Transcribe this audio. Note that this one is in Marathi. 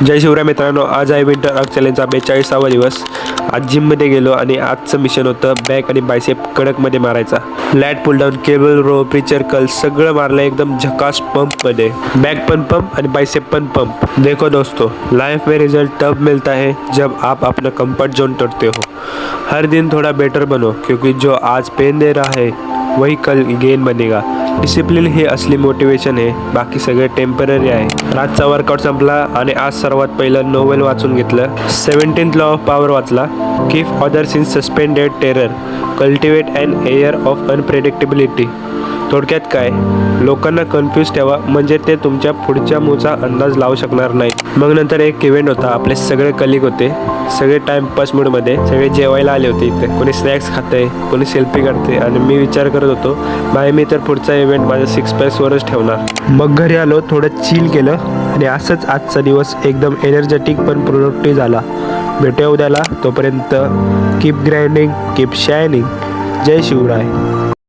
जय शिवराय मित्रांनो, आज आहे विंटर अर्क चॅलेंजचा 42वा दिवस। आज जिममध्ये गेलो आणि आजचं मिशन होतं बॅक आणि बायसेप कडकमध्ये मारायचा। Lat pull down, cable row, preacher curl सगळं मारलं एकदम झकास पंपमध्ये। बॅक पण पंप आणि बायसेप पण पंप। देखो दोस्तों, लाइफ में रिजल्ट तब मिलता है जब आप अपना कंफर्ट जोन तोड़ते हो। हर दिन थोड़ा बेटर बनो, क्योंकि जो आज पेन दे रहा है वही कल गेन बनेगा। डिसिप्लिन ही असली मोटिवेशन आहे, बाकी सगळे टेम्पररी आहे। रातचा वर्कआउट संपला आणि आज सर्वात पहिलं नोवेल वाचून घेतलं। 17th लॉ ऑफ पॉवर वाचला। Keep others in suspended terror, cultivate an air of unpredictability. थोडक्यात काय, लोकांना कन्फ्यूज ठेवा, म्हणजे ते तुमच्या पुढच्या मूवचा अंदाज लावू शकणार नाही। मग नंतर एक इव्हेंट होता, आपले सगळे कलिग होते, सगळे टाइमपास मूडमध्ये, सगळे जेवायला आले होते इथे। कोणी स्नॅक्स खाते, कोणी सेल्फी काढते आणि मी विचार करत होतो, भाई मी तर पुढचा इव्हेंट माझ्या 6 पॅक्सवरच ठेवणार। मग घरी आलो, थोडं चिल केलं आणि असंच आजचा दिवस एकदम एनर्जेटिक पण प्रोडक्टिव्ह झाला। भेटूया उद्याला, तोपर्यंत कीप ग्राइंडिंग, कीप शायनिंग। जय शिवराय।